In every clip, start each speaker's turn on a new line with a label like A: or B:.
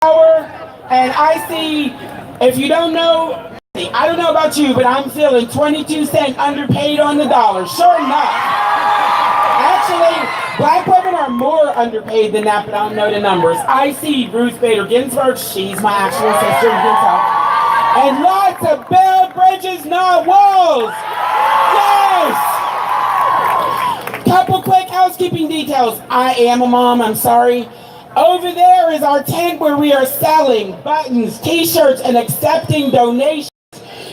A: And I see, if you don't know, I don't know about you, but I'm feeling 22 cents underpaid on the dollar. Sure enough. Actually, black women are more underpaid than that, but I don't know the numbers. I see Ruth Bader Ginsburg. She's my actual sister. And lots of build bridges, not walls. Yes! Couple quick housekeeping details. I am a mom, I'm sorry. Over there is our tent where we are selling buttons, t-shirts, and accepting donations.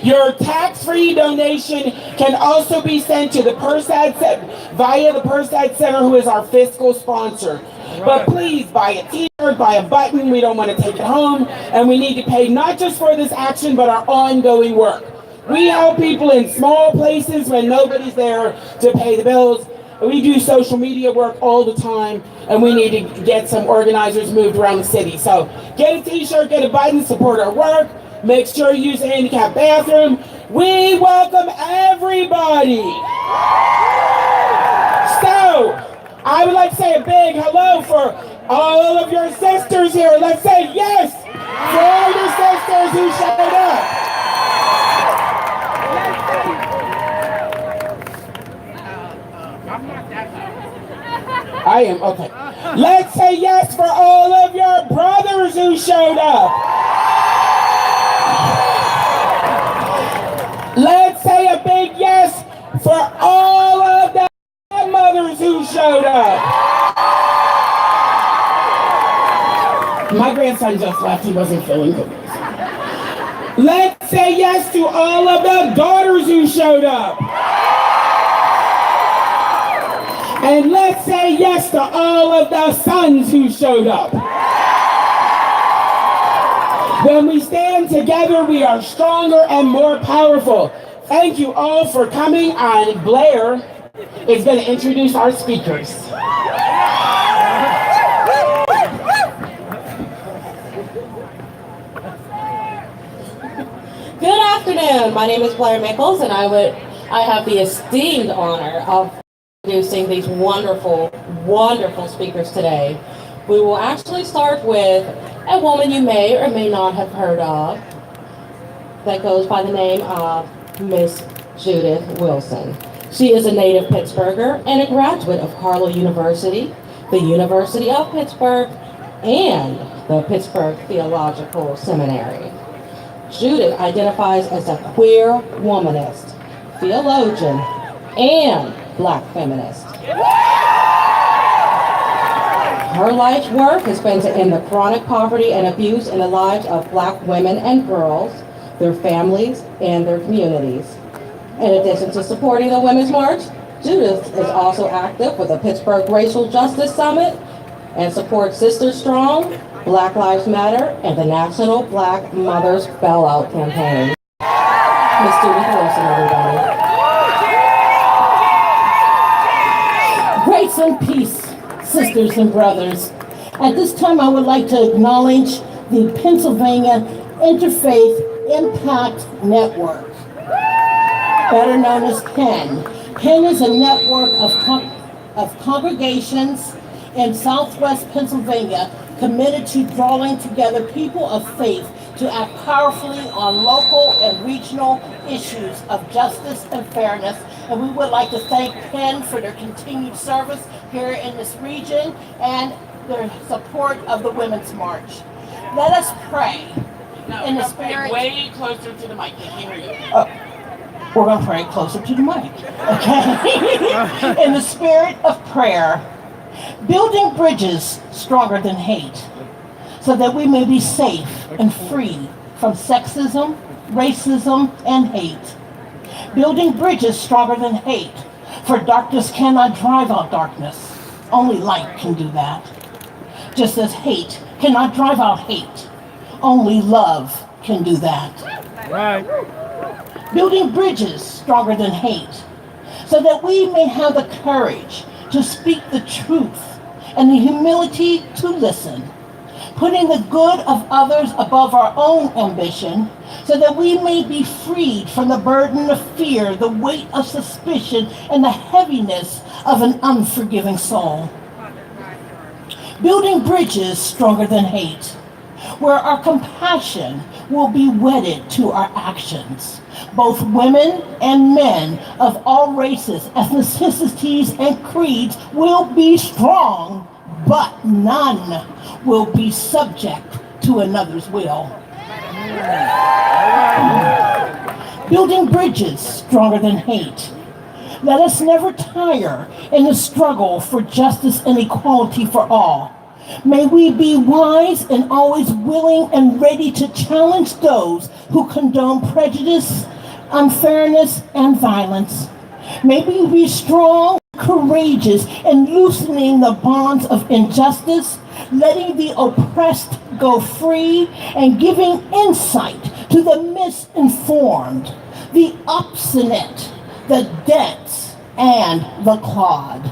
A: Your tax-free donation can also be sent to the via the Persad Center, who is our fiscal sponsor. But please buy a t-shirt, buy a button. We don't want to take it home. And we need to pay not just for this action, but our ongoing work. We help people in small places when nobody's there to pay the bills. We do social media work all the time, and we need to get some organizers moved around the city. So get a t-shirt, get a button, support our work. Make sure you use a handicapped bathroom. We welcome everybody. So, I would like to say a big hello for all of your sisters here. Let's say yes for all your sisters who showed up. I am, okay. Let's say yes for all of your brothers who showed up. Let's say a big yes for all of the mothers who showed up. My grandson just left, he wasn't feeling good. Let's say yes to all of the daughters who showed up. And let's say yes to all of the sons who showed up. When we stand together, we are stronger and more powerful. Thank you all for coming, and Blair is going to introduce our speakers.
B: Good afternoon. My name is Blair Mickles, and I have the esteemed honor of introducing these wonderful, wonderful speakers today. We will actually start with a woman you may or may not have heard of that goes by the name of Miss Judith Wilson. She is a native Pittsburgher and a graduate of Harlow University, the University of Pittsburgh, and the Pittsburgh Theological Seminary. Judith identifies as a queer womanist, theologian, and Black feminist. Her life's work has been to end the chronic poverty and abuse in the lives of Black women and girls, their families, and their communities. In addition to supporting the Women's March, Judith is also active with the Pittsburgh Racial Justice Summit and supports Sisters Strong, Black Lives Matter, and the National Black Mothers Bailout Campaign. Miss Judith Wilson, everybody.
C: Grace and peace, sisters and brothers. At this time, I would like to acknowledge the Pennsylvania Interfaith Impact Network, better known as PEN. PEN is a network of congregations in Southwest Pennsylvania committed to drawing together people of faith to act powerfully on local and regional issues of justice and fairness. And we would like to thank PEN for their continued service here in this region and their support of the Women's March. Let us pray. In the spirit,
A: way closer to the mic. I can't hear you.
C: We're going to pray closer to the mic, okay? In the spirit of prayer, building bridges stronger than hate, so that we may be safe and free from sexism, racism, and hate. Building bridges stronger than hate, for darkness cannot drive out darkness. Only light can do that. Just as hate cannot drive out hate, only love can do that.
D: Right.
C: Building bridges stronger than hate, so that we may have the courage to speak the truth and the humility to listen, putting the good of others above our own ambition, so that we may be freed from the burden of fear, the weight of suspicion, and the heaviness of an unforgiving soul. Building bridges stronger than hate, where our compassion will be wedded to our actions. Both women and men of all races, ethnicities, and creeds will be strong, but none will be subject to another's will. Building bridges stronger than hate. Let us never tire in the struggle for justice and equality for all. May we be wise and always willing and ready to challenge those who condone prejudice, unfairness, and violence. May we be strong, courageous, and loosening the bonds of injustice, letting the oppressed go free, and giving insight to the misinformed, the obstinate, the dense, and the clod.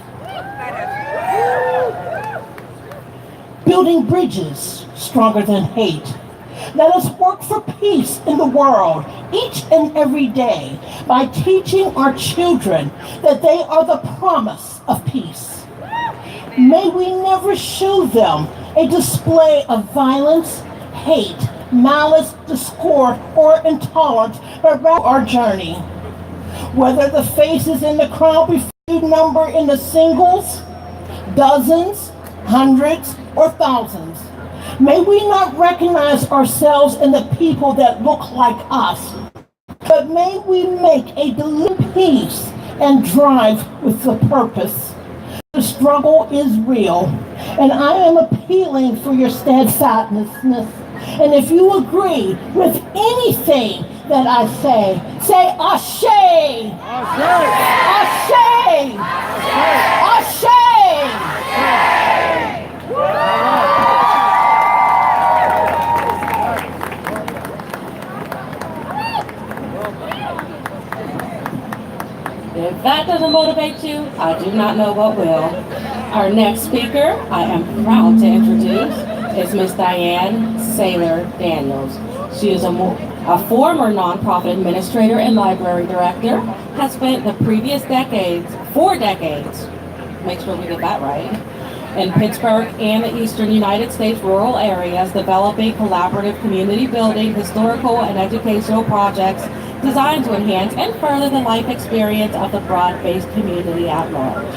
C: Building bridges stronger than hate. Let us work for peace in the world each and every day by teaching our children that they are the promise of peace. May we never show them a display of violence, hate, malice, discord, or intolerance, but rather our journey. Whether the faces in the crowd be few number in the singles, dozens, hundreds, or thousands, may we not recognize ourselves in the people that look like us, but may we make a deliberate peace and drive with the purpose. The struggle is real, and I am appealing for your steadfastness. And if you agree with anything that I say Ashe! Ashe! Ashe!
B: If that doesn't motivate you, I do not know what will. Our next speaker, I am proud to introduce, is Miss Diane Saylor Daniels. She is a former nonprofit administrator and library director, has spent the previous 4 decades, make sure we get that right, in Pittsburgh and the eastern United States rural areas, developing collaborative community building, historical and educational projects designed to enhance and further the life experience of the broad-based community at large.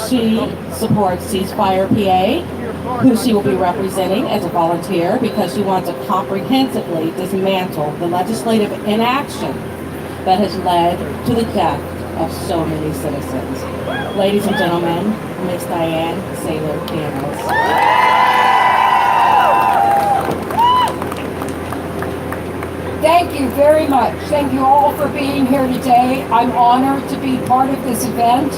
B: She supports Ceasefire PA, who she will be representing as a volunteer because she wants to comprehensively dismantle the legislative inaction that has led to the death of so many citizens. Ladies and gentlemen, Miss Diane Saylor Daniels.
D: Thank you very much. Thank you all for being here today. I'm honored to be part of this event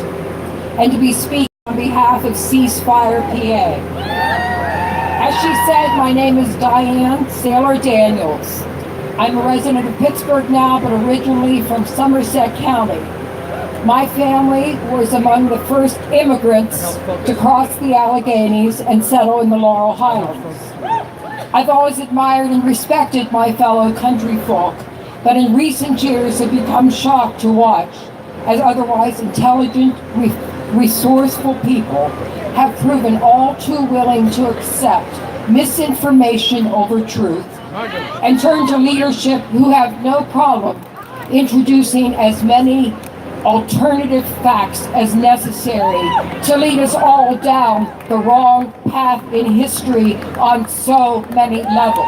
D: and to be speaking on behalf of Ceasefire PA. As she said, my name is Diane Saylor Daniels. I'm a resident of Pittsburgh now, but originally from Somerset County. My family was among the first immigrants to cross the Alleghenies and settle in the Laurel Highlands. I've always admired and respected my fellow country folk, but in recent years have become shocked to watch as otherwise intelligent, resourceful people have proven all too willing to accept misinformation over truth and turn to leadership who have no problem introducing as many alternative facts as necessary to lead us all down the wrong path in history on so many levels.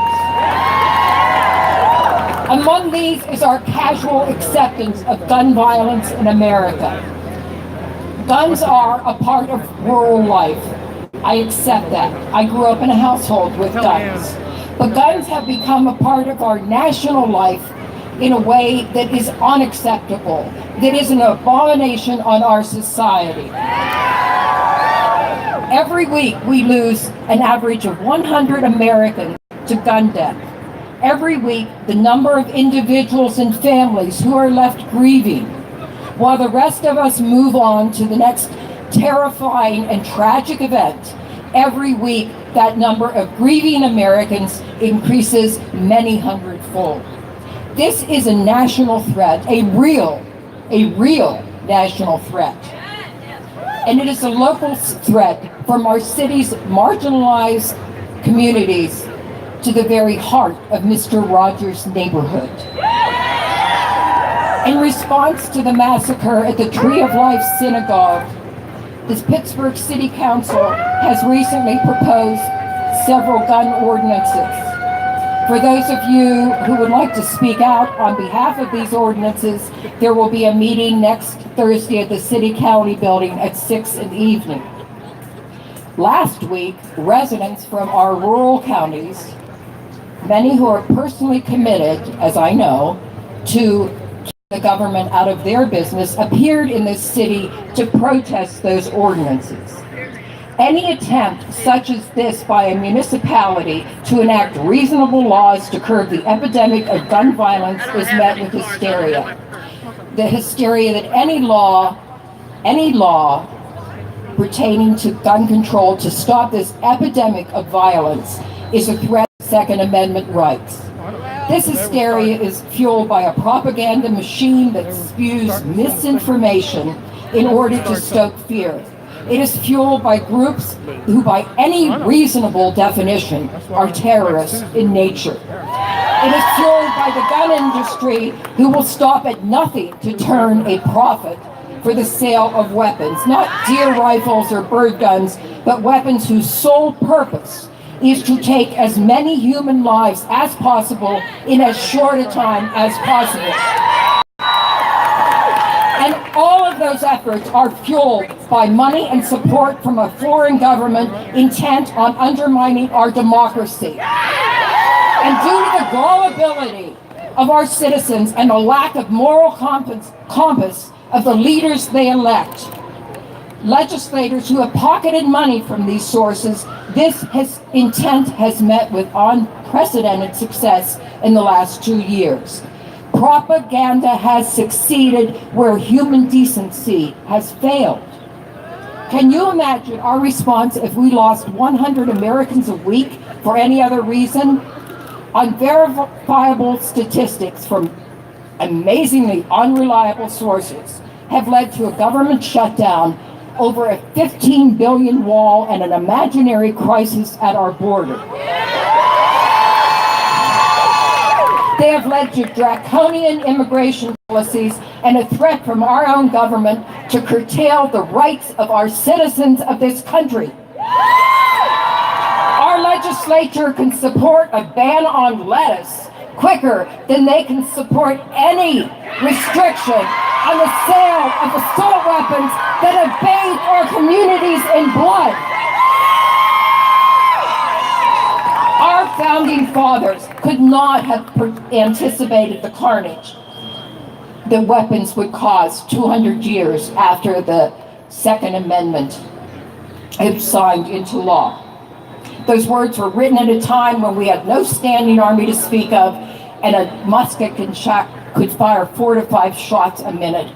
D: Among these is our casual acceptance of gun violence in America. Guns are a part of rural life. I accept that. I grew up in a household with guns. But guns have become a part of our national life in a way that is unacceptable, that is an abomination on our society. Every week we lose an average of 100 Americans to gun death. Every week the number of individuals and families who are left grieving, while the rest of us move on to the next terrifying and tragic event, every week that number of grieving Americans increases many hundredfold. This is a national threat, a real national threat. And it is a local threat from our city's marginalized communities to the very heart of Mr. Rogers' neighborhood. In response to the massacre at the Tree of Life Synagogue, the Pittsburgh City Council has recently proposed several gun ordinances. For those of you who would like to speak out on behalf of these ordinances, there will be a meeting next Thursday at the City County Building at 6 in the evening. Last week, residents from our rural counties, many who are personally committed, as I know, to keep the government out of their business, appeared in this city to protest those ordinances. Any attempt such as this by a municipality to enact reasonable laws to curb the epidemic of gun violence is met with hysteria. The hysteria that any law pertaining to gun control to stop this epidemic of violence is a threat to Second Amendment rights. This hysteria is fueled by a propaganda machine that spews misinformation in order to stoke fear. It is fueled by groups who, by any reasonable definition, are terrorists in nature. It is fueled by the gun industry, who will stop at nothing to turn a profit for the sale of weapons, not deer rifles or bird guns, but weapons whose sole purpose is to take as many human lives as possible in as short a time as possible. And all of those efforts are fueled by money and support from a foreign government intent on undermining our democracy. And due to the gullibility of our citizens and the lack of moral compass of the leaders they elect, legislators who have pocketed money from these sources, this intent has met with unprecedented success in the last 2 years. Propaganda has succeeded where human decency has failed. Can you imagine our response if we lost 100 Americans a week for any other reason? Unverifiable statistics from amazingly unreliable sources have led to a government shutdown, over a 15 billion wall, and an imaginary crisis at our border. They have led to draconian immigration policies and a threat from our own government to curtail the rights of our citizens of this country. Our legislature can support a ban on lettuce quicker than they can support any restriction on the sale of assault weapons that have bathed our communities in blood. Our founding fathers could not have anticipated the carnage that weapons would cause 200 years after the Second Amendment was signed into law. Those words were written at a time when we had no standing army to speak of, and a musket could fire 4 to 5 shots a minute,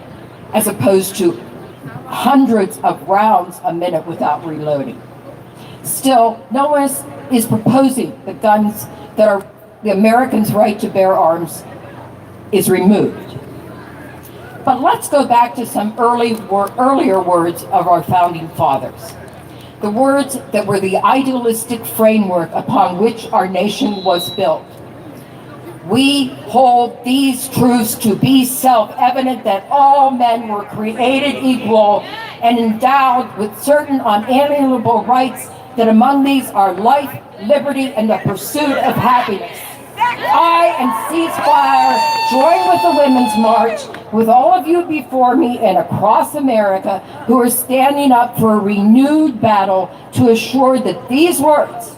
D: as opposed to hundreds of rounds a minute without reloading. Still, no one is proposing the guns that are the Americans' right to bear arms is removed. But let's go back to some earlier words of our founding fathers. The words that were the idealistic framework upon which our nation was built. We hold these truths to be self-evident, that all men were created equal and endowed with certain unalienable rights, that among these are life, liberty, and the pursuit of happiness. I and Ceasefire join with the Women's March, with all of you before me and across America who are standing up for a renewed battle to assure that these words,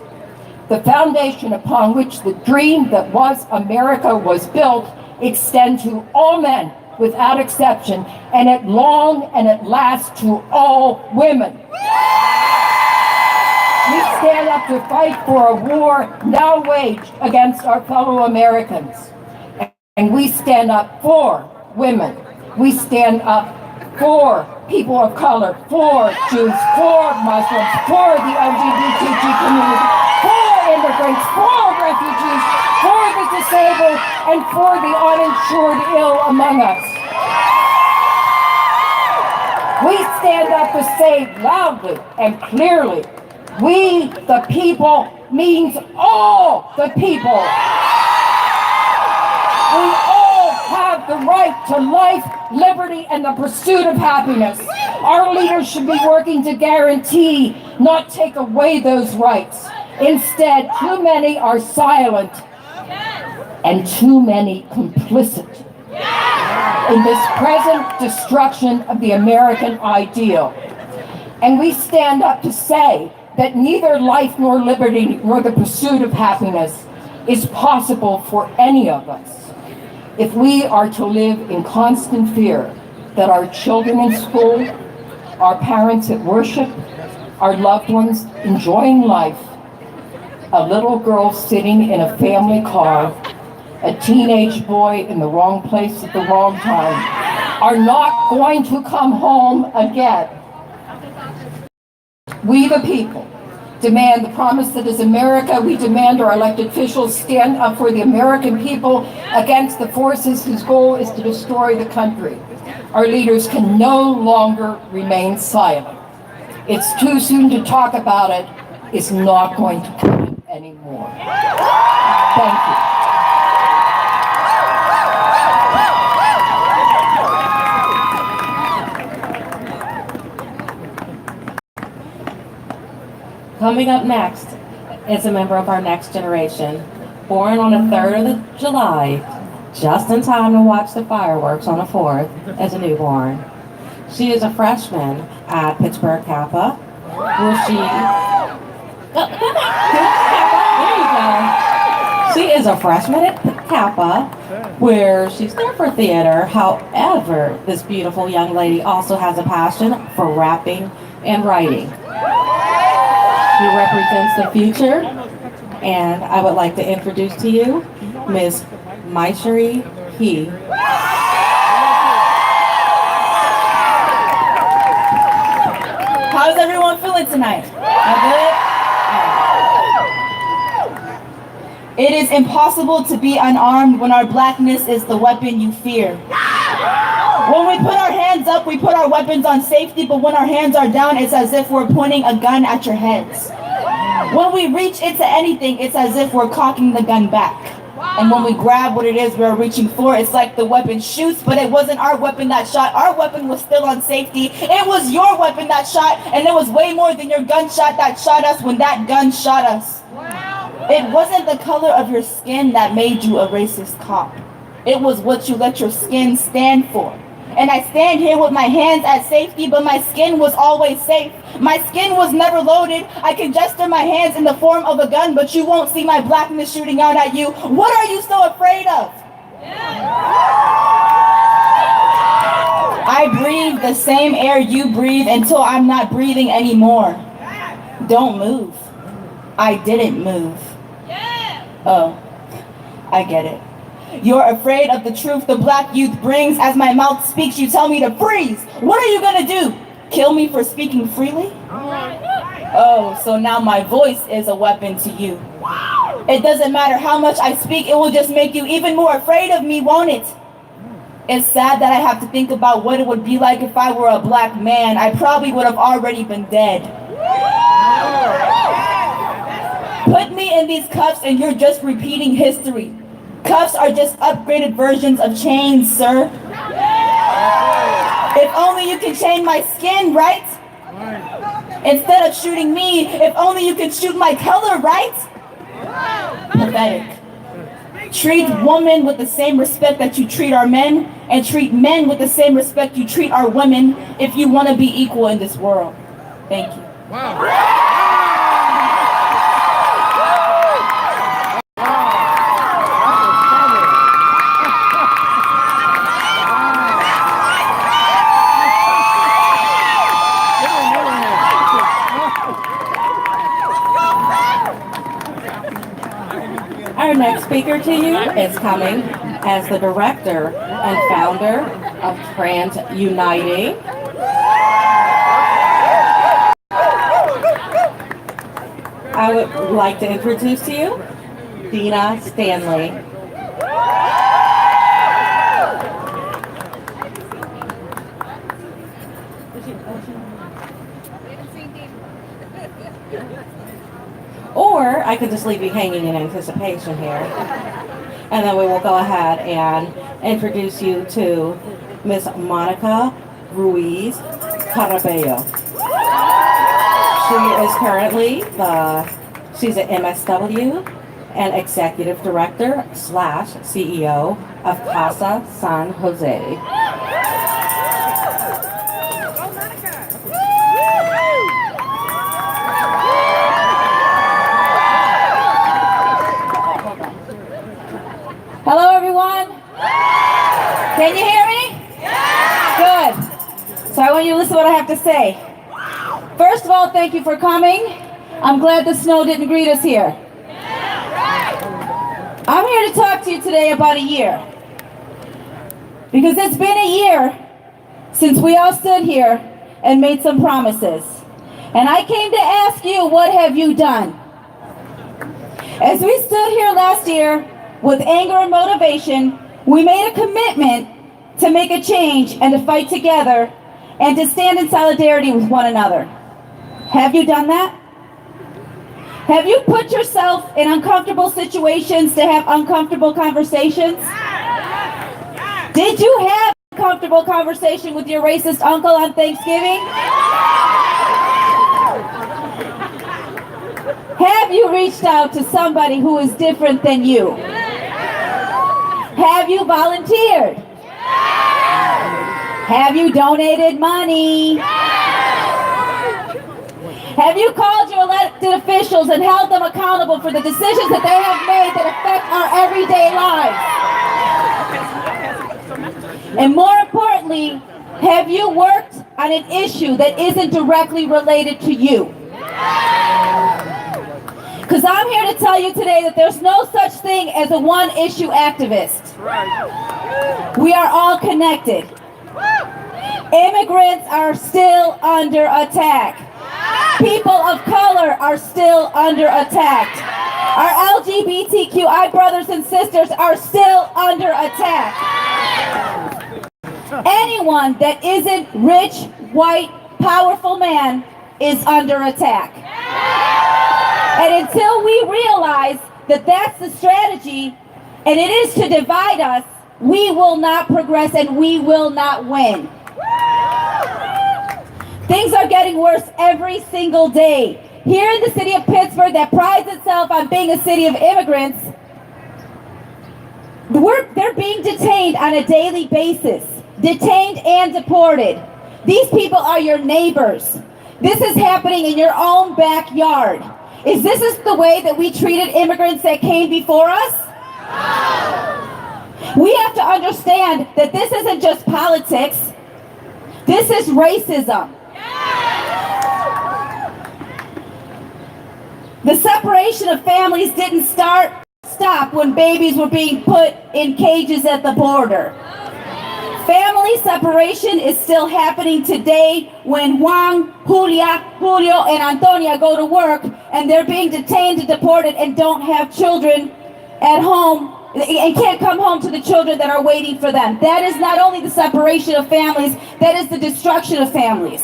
D: the foundation upon which the dream that was America was built, extend to all men without exception, and at long and at last to all women. We stand up to fight for a war now waged against our fellow Americans. And we stand up for women. We stand up for people of color, for Jews, for Muslims, for the LGBTQ community, for immigrants, for refugees, for the disabled, and for the uninsured ill among us. We stand up to say loudly and clearly We, the people, means all the people. We all have the right to life, liberty, and the pursuit of happiness. Our leaders should be working to guarantee, not take away those rights. Instead, too many are silent and too many complicit in this present destruction of the American ideal. And we stand up to say that neither life nor liberty nor the pursuit of happiness is possible for any of us if we are to live in constant fear that our children in school, our parents at worship, our loved ones enjoying life, a little girl sitting in a family car, a teenage boy in the wrong place at the wrong time, are not going to come home again. We the people demand the promise that as America, we demand our elected officials stand up for the American people against the forces whose goal is to destroy the country. Our leaders can no longer remain silent. It's too soon to talk about it. It's not going to come anymore. Thank you.
B: Coming up next is a member of our next generation, born on the 3rd of July, just in time to watch the fireworks on the 4th as a newborn. She is a freshman at Pittsburgh Kappa, where she... There you go. She is a freshman at Kappa, where she's there for theater. However, this beautiful young lady also has a passion for rapping and writing. She represents the future, and I would like to introduce to you Ms. Maishari He.
E: How's everyone feeling tonight? Good? It is impossible to be unarmed when our blackness is the weapon you fear. When we put our hands up, we put our weapons on safety, but when our hands are down, it's as if we're pointing a gun at your heads. When we reach into anything, it's as if we're cocking the gun back. And when we grab what it is we're reaching for, it's like the weapon shoots, but it wasn't our weapon that shot. Our weapon was still on safety. It was your weapon that shot, and it was way more than your gunshot that shot us when that gun shot us. It wasn't the color of your skin that made you a racist cop. It was what you let your skin stand for. And I stand here with my hands at safety, but my skin was always safe. My skin was never loaded. I can gesture my hands in the form of a gun, but you won't see my blackness shooting out at you. What are you so afraid of? I breathe the same air you breathe until I'm not breathing anymore. Don't move. I didn't move. Oh, I get it. You're afraid of the truth the black youth brings. As my mouth speaks, you tell me to freeze. What are you gonna do? Kill me for speaking freely? Oh, so now my voice is a weapon to you. It doesn't matter how much I speak, it will just make you even more afraid of me, won't it? It's sad that I have to think about what it would be like if I were a black man. I probably would have already been dead. Put me in these cuffs and you're just repeating history. Cuffs are just upgraded versions of chains, sir. If only you can chain my skin, right? Instead of shooting me, if only you could shoot my color, right? Pathetic. Treat women with the same respect that you treat our men, and treat men with the same respect you treat our women if you want to be equal in this world. Thank you.
B: Our next speaker to you is coming as the director and founder of Trans Uniting. I would like to introduce to you Dina Stanley. Or I could just leave you hanging in anticipation here. And then we will go ahead and introduce you to Miss Monica Ruiz Carabello. She is currently she's an MSW and Executive Director / CEO of Casa San Jose.
E: Hello, everyone. Can you hear me? Good. So I want you to listen to what I have to say. First of all, thank you for coming. I'm glad the snow didn't greet us here. I'm here to talk to you today about a year. Because it's been a year since we all stood here and made some promises. And I came to ask you, what have you done? As we stood here last year with anger and motivation, we made a commitment to make a change and to fight together and to stand in solidarity with one another. Have you done that? Have you put yourself in uncomfortable situations to have uncomfortable conversations? Did you have a comfortable conversation with your racist uncle on Thanksgiving? Have you reached out to somebody who is different than you? Have you volunteered? Have you donated money? Have you called your elected officials and held them accountable for the decisions that they have made that affect our everyday lives? And more importantly, have you worked on an issue that isn't directly related to you? Because I'm here to tell you today that there's no such thing as a one-issue activist. We are all connected. Immigrants are still under attack. People of color are still under attack. Our LGBTQI brothers and sisters are still under attack. Anyone that isn't rich, white, powerful man is under attack. And until we realize that that's the strategy, and it is to divide us, we will not progress and we will not win. Things are getting worse every single day. Here in the city of Pittsburgh, that prides itself on being a city of immigrants, they're being detained on a daily basis. Detained and deported. These people are your neighbors. This is happening in your own backyard. Is this the way that we treated immigrants that came before us? We have to understand that this isn't just politics. This is racism. The separation of families didn't stop when babies were being put in cages at the border. Family separation is still happening today when Juan, Julio, and Antonia go to work and they're being detained and deported and don't have children at home and can't come home to the children that are waiting for them. That is not only the separation of families, that is the destruction of families.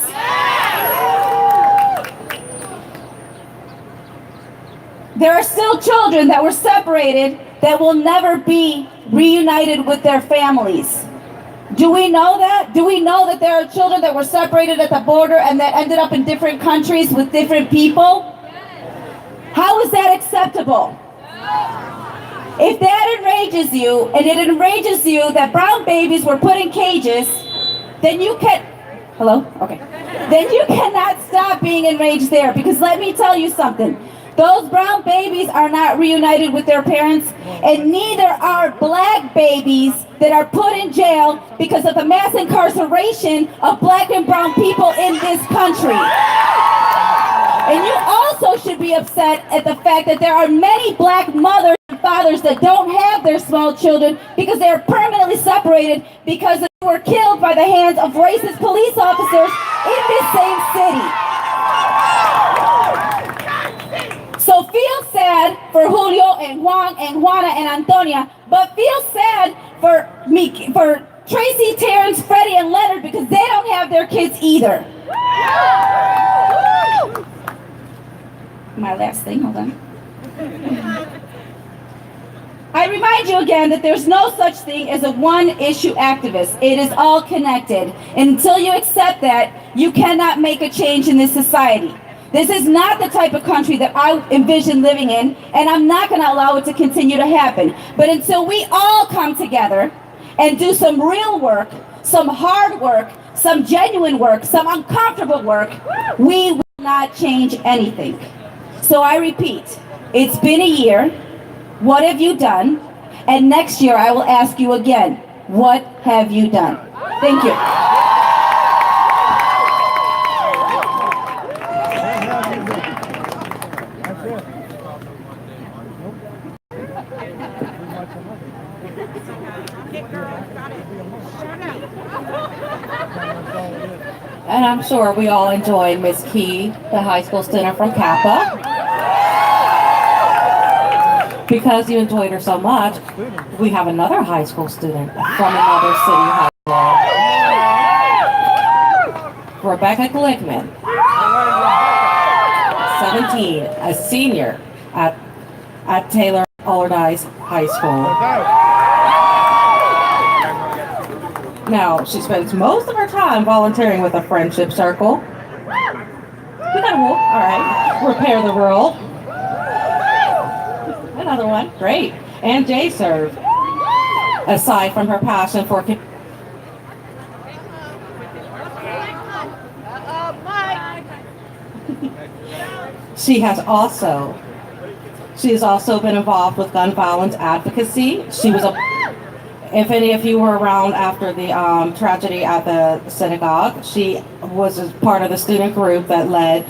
E: There are still children that were separated that will never be reunited with their families. Do we know that? Do we know that there are children that were separated at the border and that ended up in different countries with different people? How is that acceptable? If that enrages you, and it enrages you that brown babies were put in cages, then you can... Hello? Okay. Then you cannot stop being enraged there, because let me tell you something. Those brown babies are not reunited with their parents, and neither are black babies that are put in jail because of the mass incarceration of black and brown people in this country. And you also should be upset at the fact that there are many black mothers and fathers that don't have their small children because they are permanently separated because they were killed by the hands of racist police officers in this same city. So feel sad for Julio and Juan and Juana and Antonia, but feel sad for Tracy, Terrence, Freddie, and Leonard because they don't have their kids either. my last thing, hold on. I remind you again that there's no such thing as a one-issue activist. It is all connected. Until you accept that, you cannot make a change in this society. This is not the type of country that I envision living in, and I'm not going to allow it to continue to happen. But until we all come together and do some real work, some hard work, some genuine work, some uncomfortable work, we will not change anything. So I repeat, it's been a year. What have you done? And next year I will ask you again, what have you done? Thank you.
B: And I'm sure we all enjoyed Miss Key, the high school student from Kappa. Because you enjoyed her so much, we have another high school student from another city high school. Rebecca Glickman, 17, a senior at Taylor Allardyce High School. Now, she spends most of her time volunteering with a friendship circle. We got a wolf, all right. Repair the world. Another one, great. And J-Serve, aside from her passion for she has also been involved with gun violence advocacy. She was if any of you were around after the tragedy at the synagogue, she was a part of the student group that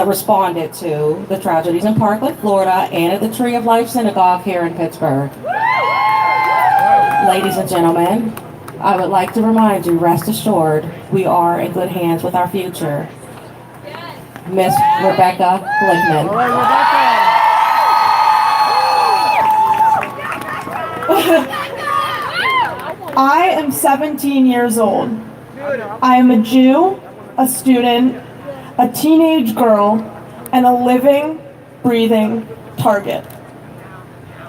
B: responded to the tragedies in Parkland, Florida, and at the Tree of Life Synagogue here in Pittsburgh. Ladies and gentlemen, I would like to remind you, rest assured, we are in good hands with our future. Miss Rebecca Glickman.
F: I am 17 years old. I am a Jew, a student, a teenage girl, and a living, breathing target.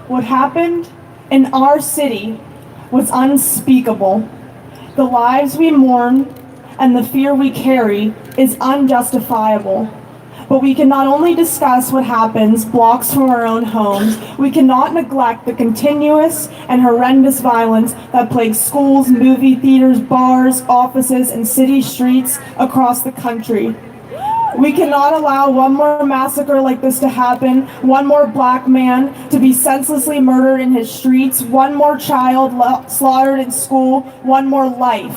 F: What happened in our city was unspeakable. The lives we mourn and the fear we carry is unjustifiable. But we can not only discuss what happens blocks from our own homes, we cannot neglect the continuous and horrendous violence that plagues schools, movie theaters, bars, offices, and city streets across the country. We cannot allow one more massacre like this to happen, one more black man to be senselessly murdered in his streets, one more child slaughtered in school, one more life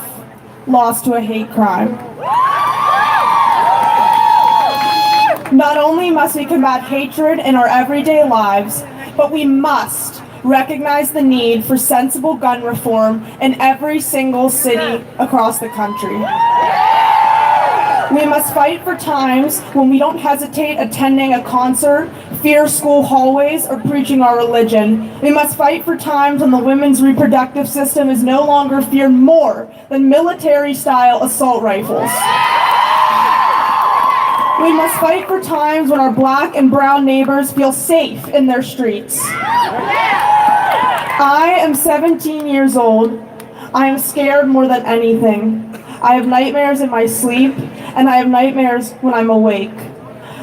F: lost to a hate crime. Not only must we combat hatred in our everyday lives, but we must recognize the need for sensible gun reform in every single city across the country. We must fight for times when we don't hesitate attending a concert, fear school hallways, or preaching our religion. We must fight for times when the women's reproductive system is no longer feared more than military-style assault rifles. We must fight for times when our black and brown neighbors feel safe in their streets. I am 17 years old. I am scared more than anything. I have nightmares in my sleep, and I have nightmares when I'm awake.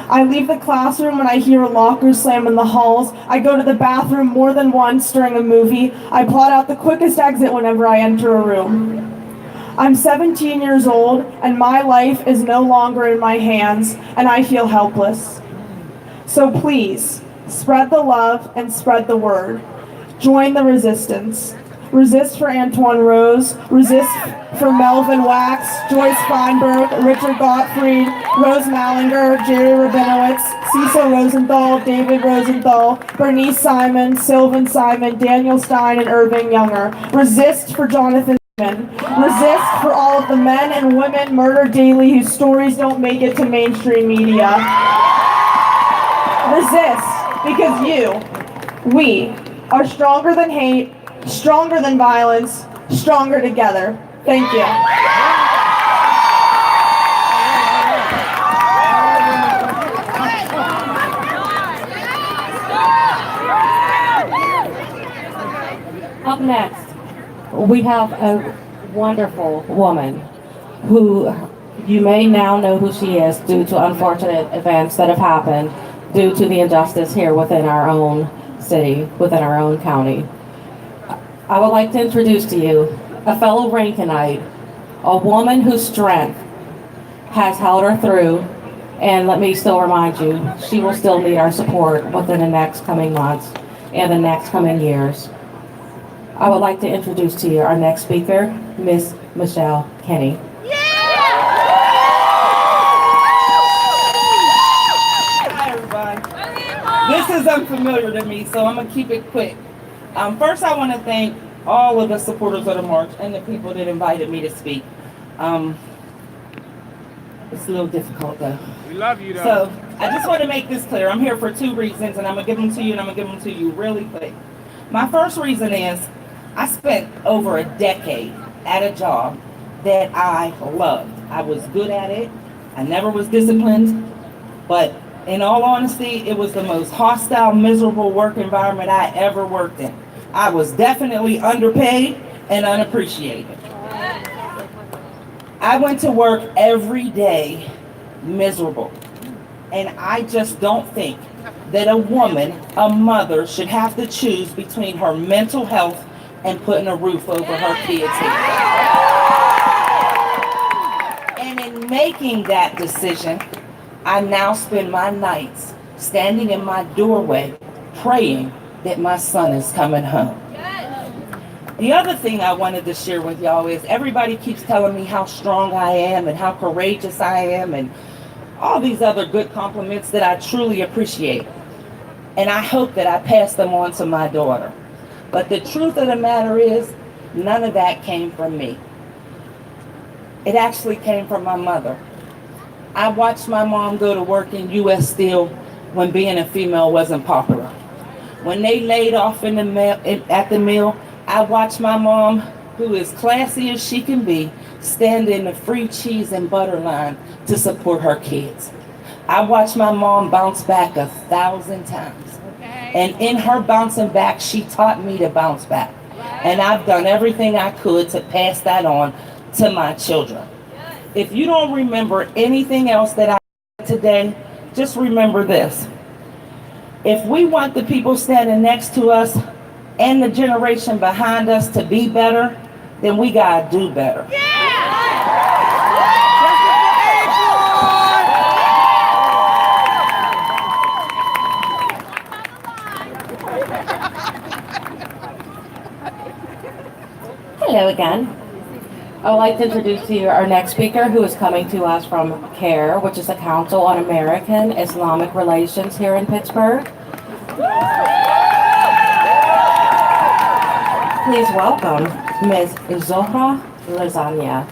F: I leave the classroom when I hear a locker slam in the halls. I go to the bathroom more than once during a movie. I plot out the quickest exit whenever I enter a room. I'm 17 years old, and my life is no longer in my hands, and I feel helpless. So please, spread the love and spread the word. Join the resistance. Resist for Antoine Rose. Resist for Melvin Wax, Joyce Feinberg, Richard Gottfried, Rose Mallinger, Jerry Rabinowitz, Cecil Rosenthal, David Rosenthal, Bernice Simon, Sylvan Simon, Daniel Stein, and Irving Younger. Resist for Jonathan. Resist for all of the men and women murdered daily whose stories don't make it to mainstream media. Resist because we are stronger than hate, stronger than violence, stronger together. Thank you.
B: Up next, we have a wonderful woman who you may now know who she is due to unfortunate events that have happened due to the injustice here within our own city, within our own county. I would like to introduce to you a fellow Rankinite, a woman whose strength has held her through, and let me still remind you, she will still need our support within the next coming months and the next coming years. I would like to introduce to you our next speaker, Miss Michelle Kenny.
G: Hi, everybody. This is unfamiliar to me, so I'm going to keep it quick. First, I want to thank all of the supporters of the march and the people that invited me to speak. It's a little difficult, though.
A: We love you, though.
G: So, I just want to make this clear. I'm here for two reasons, and I'm going to give them to you, and I'm going to give them to you really quick. My first reason is I spent over a decade at a job that I loved. I was good at it. I never was disciplined, but in all honesty, it was the most hostile, miserable work environment I ever worked in. I was definitely underpaid and unappreciated. I went to work every day miserable. And I just don't think that a woman, a mother, should have to choose between her mental health and putting a roof over her kids' head. And in making that decision, I now spend my nights standing in my doorway praying that my son is coming home. The other thing I wanted to share with y'all is everybody keeps telling me how strong I am and how courageous I am and all these other good compliments that I truly appreciate. And I hope that I pass them on to my daughter. But the truth of the matter is, none of that came from me. It actually came from my mother. I watched my mom go to work in U.S. Steel when being a female wasn't popular. When they laid off at the mill, I watched my mom, who is classy as she can be, stand in the free cheese and butter line to support her kids. I watched my mom bounce back 1,000 times. And in her bouncing back, she taught me to bounce back. And I've done everything I could to pass that on to my children. If you don't remember anything else that I said today, just remember this. If we want the people standing next to us and the generation behind us to be better, then we gotta do better.
B: Hello again. I would like to introduce to you our next speaker, who is coming to us from CARE, which is the Council on American Islamic Relations here in Pittsburgh. Please welcome Ms. Zohra Lasagna.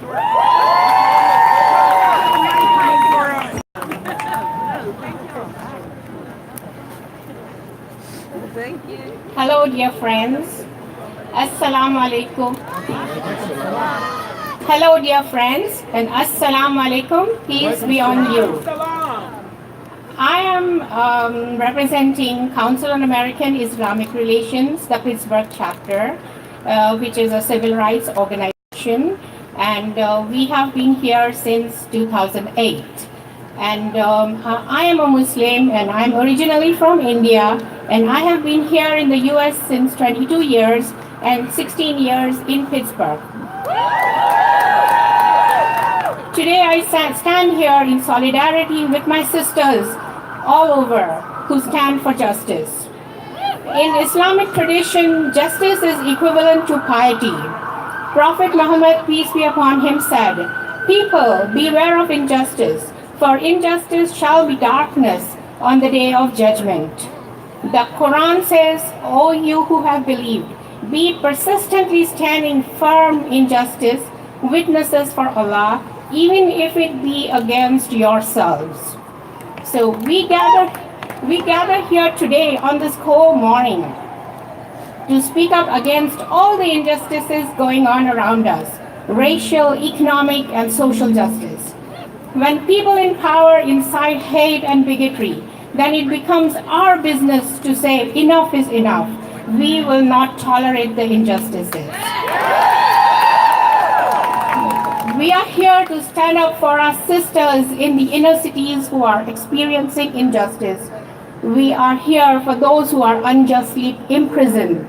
H: Hello, dear friends. Assalamu alaikum. Hello, dear friends, and assalamu alaikum. Peace be on you. I am representing Council on American Islamic Relations, the Pittsburgh chapter, which is a civil rights organization, and we have been here since 2008. And I am a Muslim, and I'm originally from India, and I have been here in the US since 22 years and 16 years in Pittsburgh. Today I stand here in solidarity with my sisters all over who stand for justice. In Islamic tradition, justice is equivalent to piety. Prophet Muhammad, peace be upon him, said, "People, beware of injustice, for injustice shall be darkness on the day of judgment." The Quran says, "O you who have believed, be persistently standing firm in justice, witnesses for Allah, even if it be against yourselves." So we gather here today on this cold morning to speak up against all the injustices going on around us, racial, economic, and social justice. When people in power incite hate and bigotry, then it becomes our business to say enough is enough. We will not tolerate the injustices. We are here to stand up for our sisters in the inner cities who are experiencing injustice. We are here for those who are unjustly imprisoned.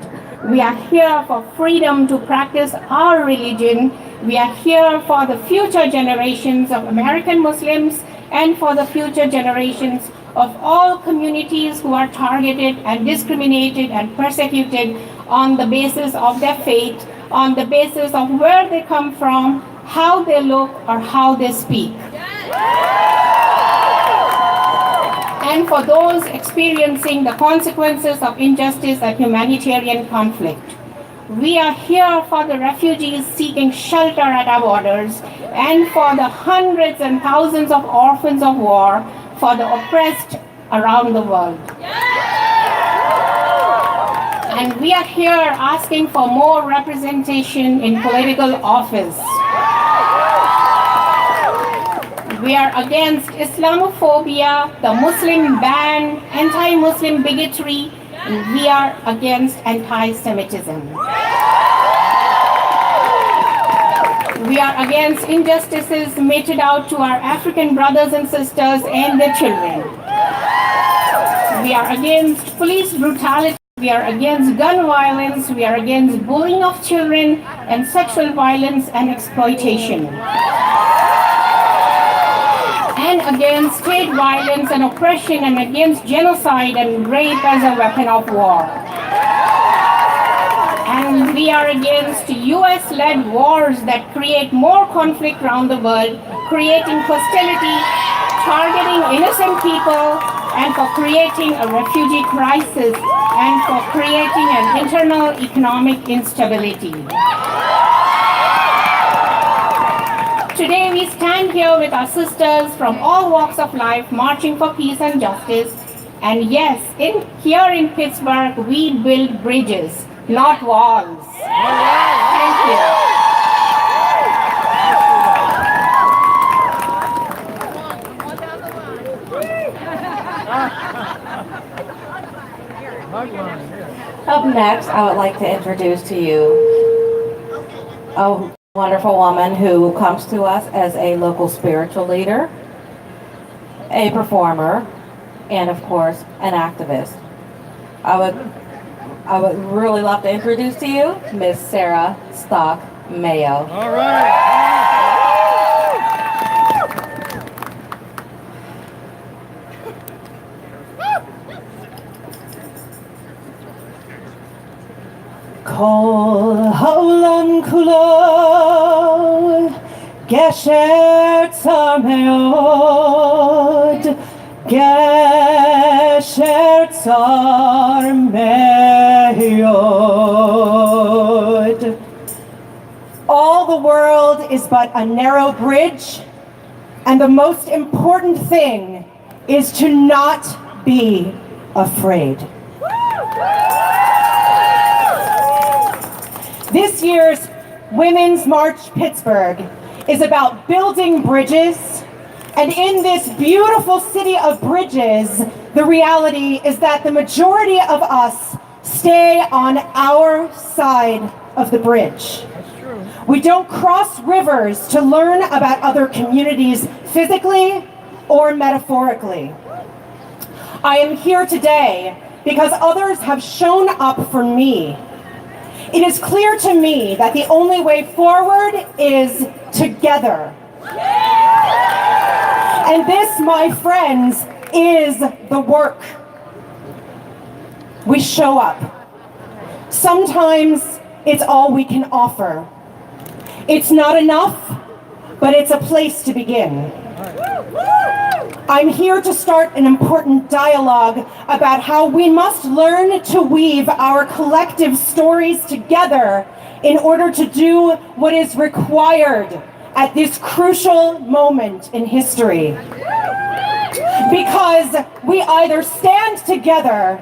H: We are here for freedom to practice our religion. We are here for the future generations of American Muslims and for the future generations of all communities who are targeted and discriminated and persecuted on the basis of their faith, on the basis of where they come from, how they look, or how they speak. And for those experiencing the consequences of injustice and humanitarian conflict. We are here for the refugees seeking shelter at our borders and for the hundreds and thousands of orphans of war, for the oppressed around the world. And we are here asking for more representation in political office. We are against Islamophobia, the Muslim ban, anti-Muslim bigotry, and we are against anti-Semitism. We are against injustices meted out to our African brothers and sisters and their children. We are against police brutality. We are against gun violence. We are against bullying of children and sexual violence and exploitation. And against state violence and oppression, and against genocide and rape as a weapon of war. And we are against US-led wars that create more conflict around the world, creating hostility, targeting innocent people, and for creating a refugee crisis, and for creating an internal economic instability. Today we stand here with our sisters from all walks of life marching for peace and justice. And yes, here in Pittsburgh, we build bridges, not walls. Thank you.
B: Up next, I would like to introduce to you a wonderful woman who comes to us as a local spiritual leader, a performer, and of course, an activist. I would really love to introduce to you Miss Sarah Stock Mayo.
I: All right.
E: Kol haolam kulo gesher tzar meod, gesher tzar meod. All the world is but a narrow bridge, and the most important thing is to not be afraid. This year's Women's March Pittsburgh is about building bridges, and in this beautiful city of bridges, the reality is that the majority of us stay on our side of the bridge.
I: That's true.
E: We don't cross rivers to learn about other communities physically or metaphorically. I am here today because others have shown up for me. It is clear to me that the only way forward is together. And this, my friends, is the work. We show up. Sometimes it's all we can offer. It's not enough, but it's a place to begin. I'm here to start an important dialogue about how we must learn to weave our collective stories together in order to do what is required at this crucial moment in history. Because we either stand together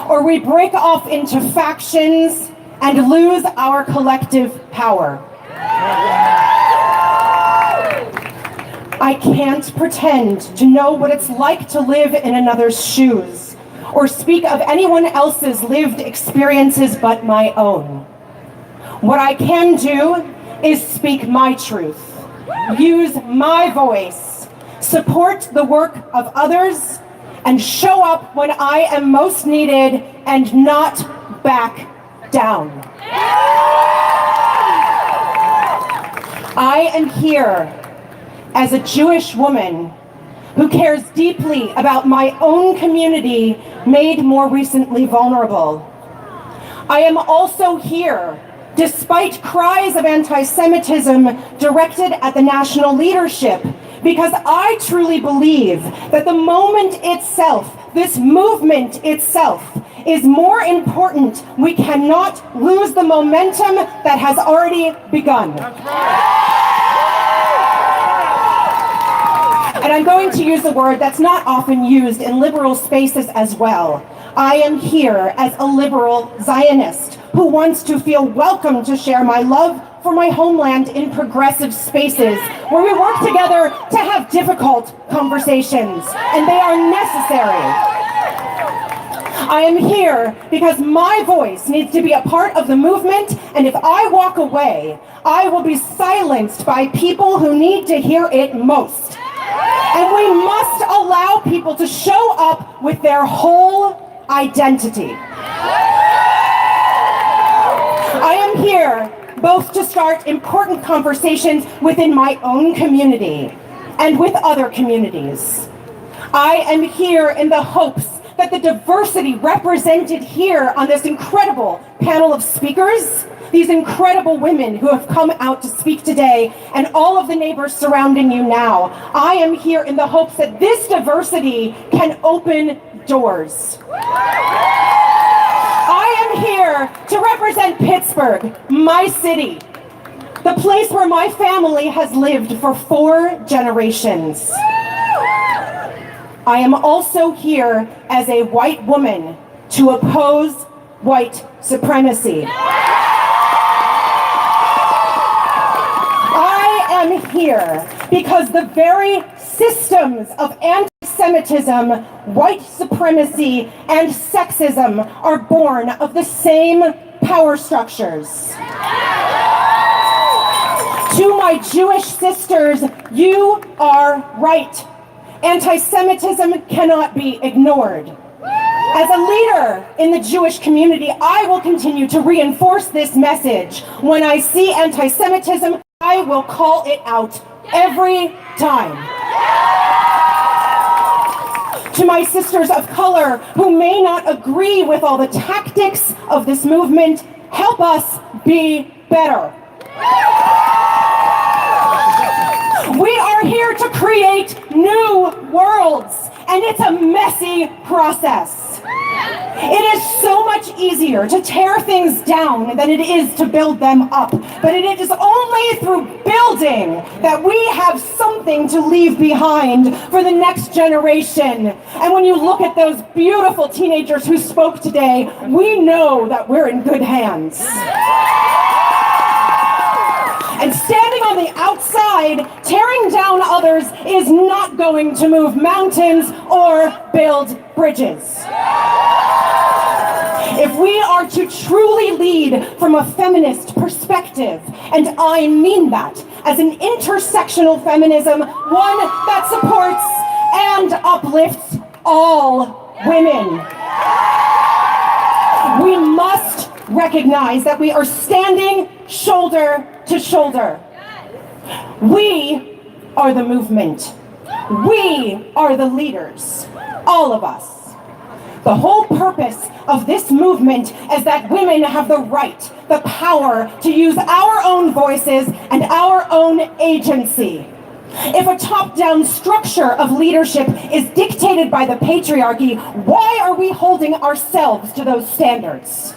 E: or we break off into factions and lose our collective power. I can't pretend to know what it's like to live in another's shoes,
I: or speak of anyone else's lived experiences but my own. What I can do is speak my truth, use my voice, support the work of others, and show up when I am most needed and not back down. I am here as a Jewish woman who cares deeply about my own community made more recently vulnerable. I am also here despite cries of anti-Semitism directed at the national leadership, because I truly believe that the moment itself, this movement itself, is more important. We cannot lose the momentum that has already begun. And I'm going to use a word that's not often used in liberal spaces as well. I am here as a liberal Zionist who wants to feel welcome to share my love for my homeland in progressive spaces where we work together to have difficult conversations, and they are necessary. I am here because my voice needs to be a part of the movement, and if I walk away, I will be silenced by people who need to hear it most. And we must allow people to show up with their whole identity. I am here both to start important conversations within my own community and with other communities. I am here in the hopes that the diversity represented here on this incredible panel of speakers, these incredible women who have come out to speak today, and all of the neighbors surrounding you now, I am here in the hopes that this diversity can open doors. I am here to represent Pittsburgh, my city, the place where my family has lived for 4 generations. I am also here as a white woman to oppose white supremacy. I am here because the very systems of anti-Semitism, white supremacy, and sexism are born of the same power structures. To my Jewish sisters, you are right. Anti-Semitism cannot be ignored. As a leader in the Jewish community, I will continue to reinforce this message. When I see anti-Semitism, I will call it out every time. To my sisters of color who may not agree with all the tactics of this movement, help us be better. We are here to create new worlds, and it's a messy process. It is so much easier to tear things down than it is to build them up. But it is only through building that we have something to leave behind for the next generation. And when you look at those beautiful teenagers who spoke today, we know that we're in good hands. And standing on the outside, tearing down others, is not going to move mountains or build bridges. If we are to truly lead from a feminist perspective, and I mean that as an intersectional feminism, one that supports and uplifts all women, we must recognize that we are standing shoulder to shoulder. We are the movement. We are the leaders. All of us. The whole purpose of this movement is that women have the right, the power to use our own voices and our own agency. If a top-down structure of leadership is dictated by the patriarchy, why are we holding ourselves to those standards?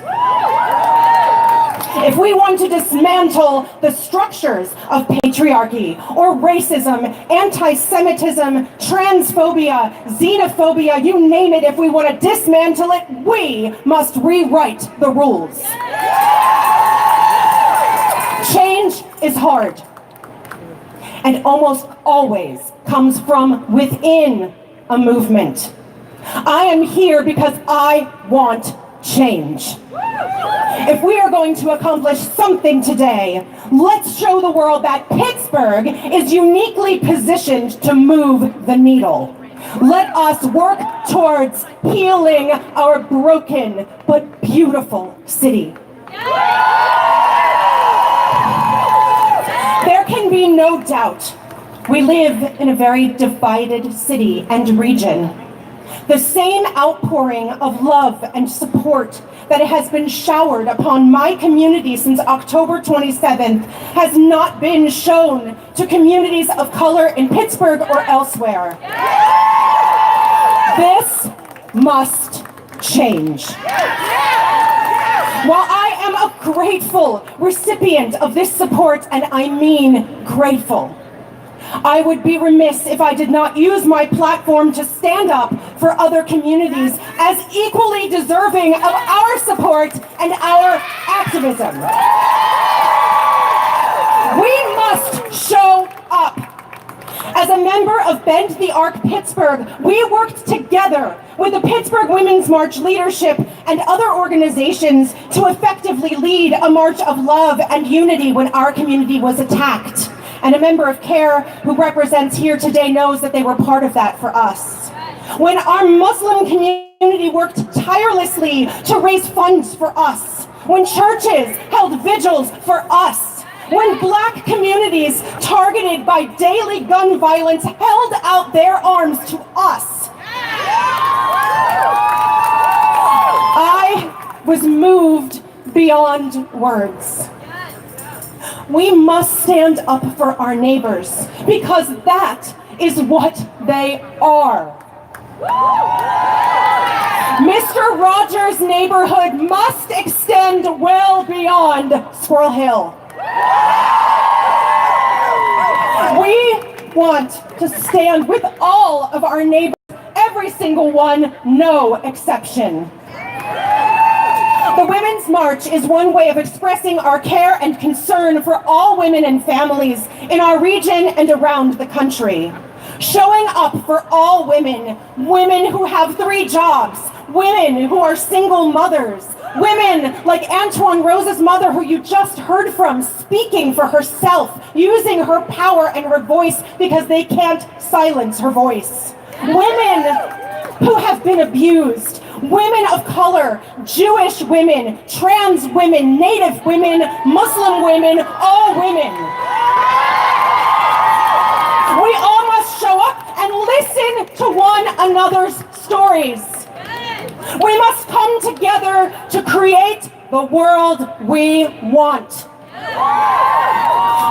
I: If we want to dismantle the structures of patriarchy or racism, anti-Semitism, transphobia, xenophobia, you name it, if we want to dismantle it, we must rewrite the rules. Change is hard, and almost always comes from within a movement. I am here because I want change. If we are going to accomplish something today, let's show the world that Pittsburgh is uniquely positioned to move the needle. Let us work towards healing our broken but beautiful city. There can be no doubt we live in a very divided city and region. The same outpouring of love and support that has been showered upon my community since October 27th has not been shown to communities of color in Pittsburgh or elsewhere. This must change. While I am a grateful recipient of this support, and I mean grateful, I would be remiss if I did not use my platform to stand up for other communities as equally deserving of our support and our activism. We must show up. As a member of Bend the Arc Pittsburgh, we worked together with the Pittsburgh Women's March leadership and other organizations to effectively lead a march of love and unity when our community was attacked. And a member of CARE who represents here today knows that they were part of that for us. When our Muslim community worked tirelessly to raise funds for us, when churches held vigils for us, when Black communities targeted by daily gun violence held out their arms to us, I was moved beyond words. We must stand up for our neighbors because that is what they are. Mr. Rogers' neighborhood must extend well beyond Squirrel Hill. We want to stand with all of our neighbors, every single one, no exception. The Women's March is one way of expressing our care and concern for all women and families in our region and around the country. Showing up for all women, women who have 3 jobs, women who are single mothers, women like Antoine Rose's mother who you just heard from speaking for herself, using her power and her voice because they can't silence her voice. Women who have been abused, women of color, Jewish women, trans women, Native women, Muslim women, all women. We all must show up and listen to one another's stories. We must come together to create the world we want.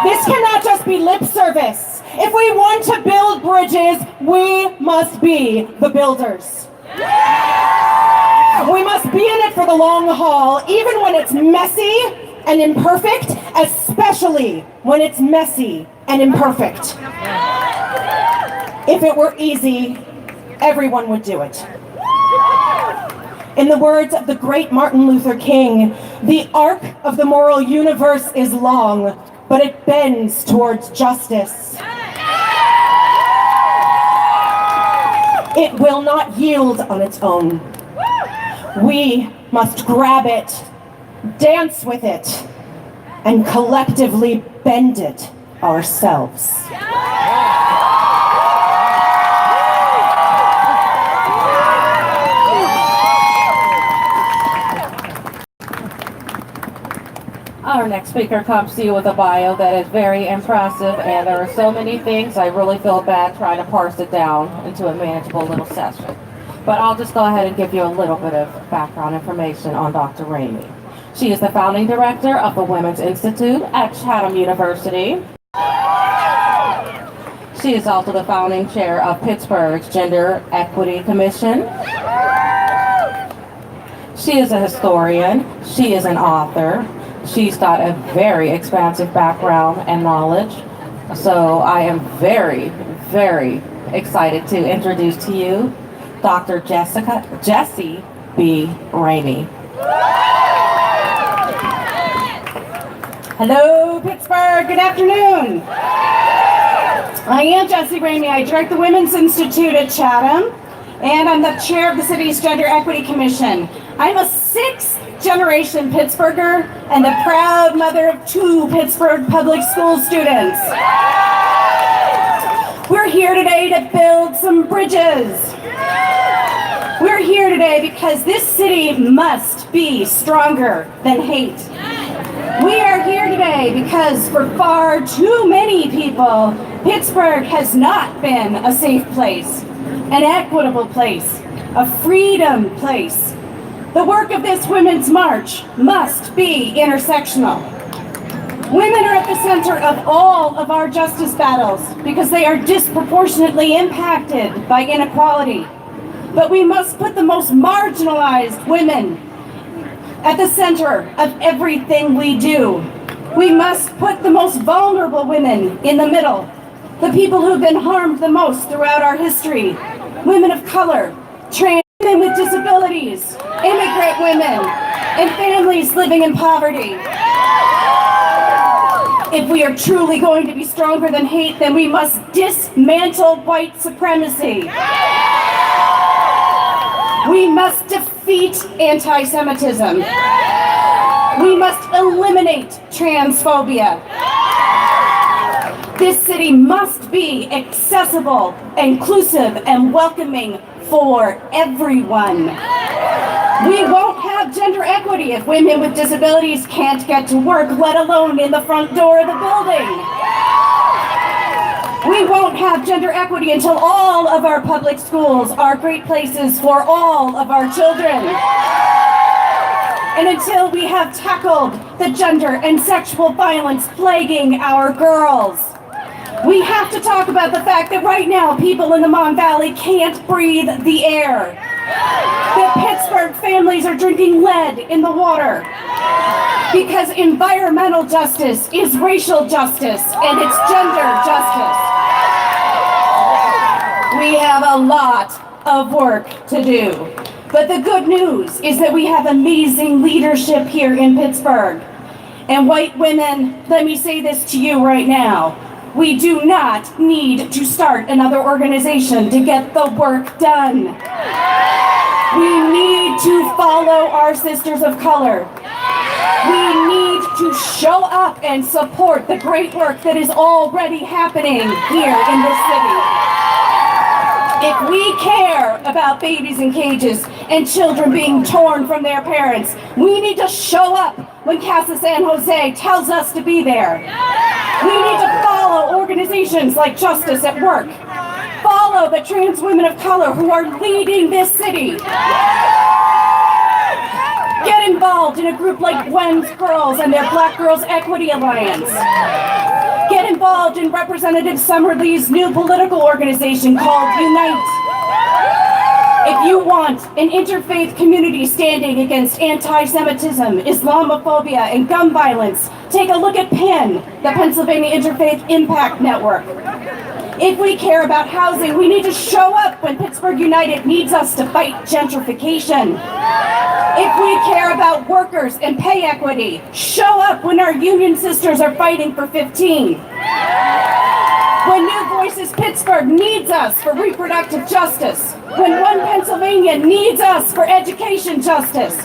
I: This cannot just be lip service. If we want to build bridges, we must be the builders. We must be in it for the long haul, even when it's messy and imperfect, especially when it's messy and imperfect. If it were easy, everyone would do it. In the words of the great Martin Luther King, the arc of the moral universe is long, but it bends towards justice. It will not yield on its own. We must grab it, dance with it, and collectively bend it ourselves.
B: Our next speaker comes to you with a bio that is very impressive, and there are so many things I really feel bad trying to parse it down into a manageable little session. But I'll just go ahead and give you a little bit of background information on Dr. Ramey. She is the founding director of the Women's Institute at Chatham University. She is also the founding chair of Pittsburgh's Gender Equity Commission. She is a historian. She is an author. She's got a very expansive background and knowledge. So I am very, very excited to introduce to you Dr. Jessie B. Ramey.
J: Hello, Pittsburgh. Good afternoon. I am Jessie Ramey. I direct the Women's Institute at Chatham. and I'm the chair of the city's Gender Equity Commission. I'm a sixth-generation Pittsburgher and the proud mother of 2 Pittsburgh public school students. We're here today to build some bridges. We're here today because this city must be stronger than hate. We are here today because for far too many people, Pittsburgh has not been a safe place, an equitable place, a freedom place. The work of this Women's March must be intersectional. Women are at the center of all of our justice battles because they are disproportionately impacted by inequality. But we must put the most marginalized women at the center of everything we do. We must put the most vulnerable women in the middle, the people who've been harmed the most throughout our history, women of color, trans women with disabilities, immigrant women, and families living in poverty. If we are truly going to be stronger than hate, then we must dismantle white supremacy. We must defeat anti-Semitism. We must eliminate transphobia. This city must be accessible, inclusive, and welcoming for everyone. We won't have gender equity if women with disabilities can't get to work, let alone in the front door of the building. We won't have gender equity until all of our public schools are great places for all of our children. And until we have tackled the gender and sexual violence plaguing our girls. We have to talk about the fact that right now people in the Mon Valley can't breathe the air. That Pittsburgh families are drinking lead in the water. Because environmental justice is racial justice and it's gender justice. We have a lot of work to do. But the good news is that we have amazing leadership here in Pittsburgh. And white women, let me say this to you right now. We do not need to start another organization to get the work done. We need to follow our sisters of color. We need to show up and support the great work that is already happening here in this city. If we care about babies in cages and children being torn from their parents, we need to show up when Casa San Jose tells us to be there. We need to follow organizations like Justice at Work. Follow the trans women of color who are leading this city. Get involved in a group like Gwen's Girls and their Black Girls Equity Alliance. Get involved in Representative Summerlee's new political organization called Unite. If you want an interfaith community standing against anti-Semitism, Islamophobia, and gun violence, take a look at PIN, the Pennsylvania Interfaith Impact Network. If we care about housing, we need to show up when Pittsburgh United needs us to fight gentrification. If we care about workers and pay equity, show up when our union sisters are fighting for 15. When New Voices Pittsburgh needs us for reproductive justice. When One Pennsylvania needs us for education justice.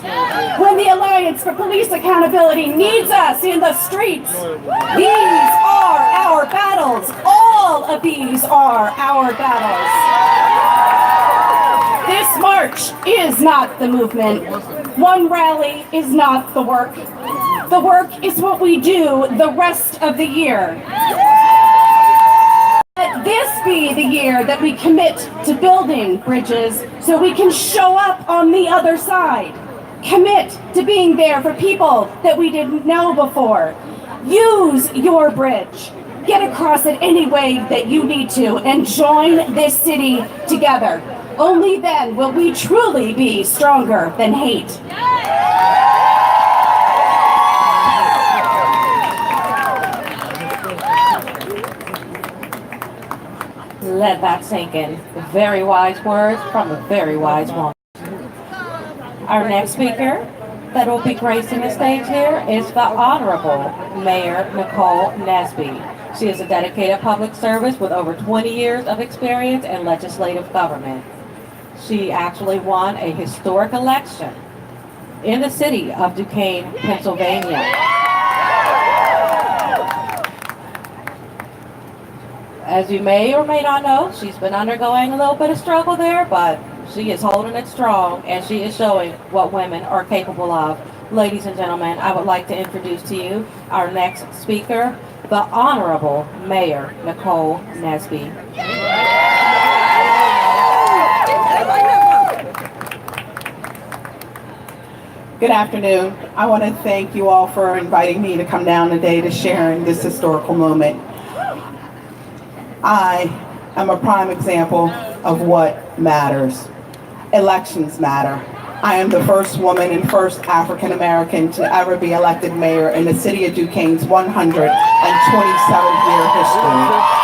J: When the Alliance for Police Accountability needs us in the streets. These are our battles. All of these are our battles. This march is not the movement. One rally is not the work. The work is what we do the rest of the year. Let this be the year that we commit to building bridges so we can show up on the other side. Commit to being there for people that we didn't know before. Use your bridge. Get across it any way that you need to and join this city together. Only then will we truly be stronger than hate.
B: Let that sink in. Very wise words from a very wise woman. Our next speaker that will be gracing the stage here is the Honorable Mayor Nicole Nesby. She is a dedicated public service with over 20 years of experience in legislative government. She actually won a historic election in the city of Duquesne, Pennsylvania. As you may or may not know, she's been undergoing a little bit of struggle there, but she is holding it strong and she is showing what women are capable of. Ladies and gentlemen, I would like to introduce to you our next speaker, the Honorable Mayor Nicole Nesby.
K: Good afternoon. I want to thank you all for inviting me to come down today to share in this historical moment. I am a prime example of what matters. Elections matter. I am the first woman and first African American to ever be elected mayor in the city of Duquesne's 127-year history.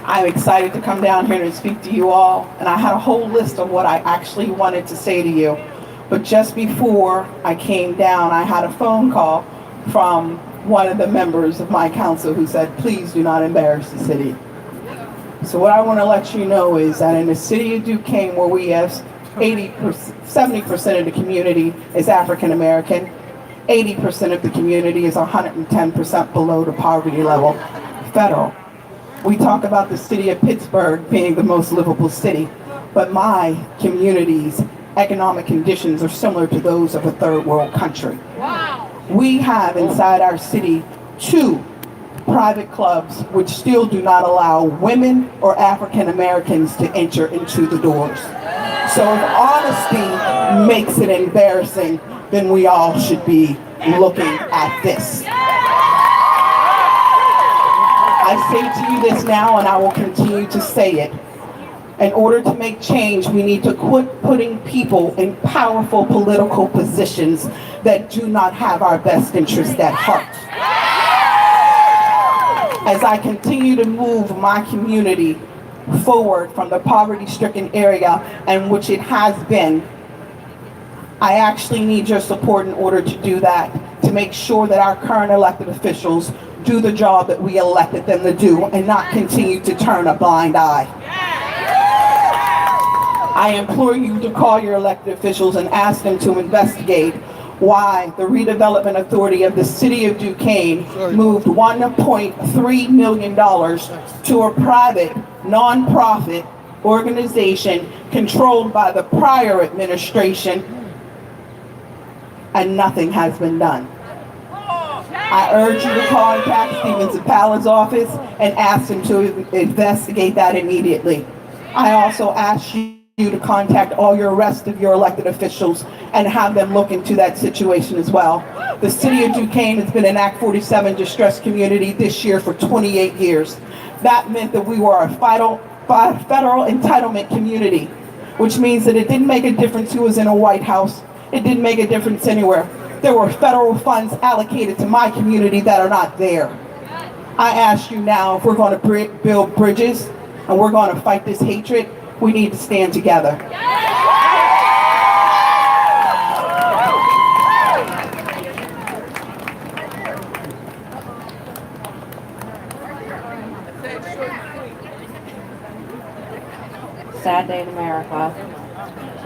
K: I'm excited to come down here and speak to you all, and I had a whole list of what I actually wanted to say to you. But just before I came down, I had a phone call from one of the members of my council who said, please do not embarrass the city. So what I want to let you know is that in the city of Duquesne, where we have 70% of the community is African American, 80% of the community is 110% below the poverty level federal. We talk about the city of Pittsburgh being the most livable city, but my community's economic conditions are similar to those of a third world country. Wow. We have inside our city 2 private clubs which still do not allow women or African Americans to enter into the doors. So if honesty makes it embarrassing, then we all should be looking at this. I say to you this now, and I will continue to say it. In order to make change, we need to quit putting people in powerful political positions that do not have our best interest at heart. As I continue to move my community forward from the poverty-stricken area in which it has been, I actually need your support in order to do that, to make sure that our current elected officials do the job that we elected them to do and not continue to turn a blind eye. I implore you to call your elected officials and ask them to investigate why the Redevelopment Authority of the City of Duquesne moved $1.3 million to a private, nonprofit organization controlled by the prior administration, and nothing has been done. I urge you to contact Stephen Zappala's office and ask him to investigate that immediately. I also ask you to contact all your rest of your elected officials and have them look into that situation as well. The city of Duquesne has been an Act 47 distressed community this year for 28 years. That meant that we were a federal entitlement community, which means that it didn't make a difference who was in a White House. It didn't make a difference anywhere. There were federal funds allocated to my community that are not there. I ask you now, if we're going to build bridges and we're going to fight this hatred, we need to stand together.
B: Sad day in America.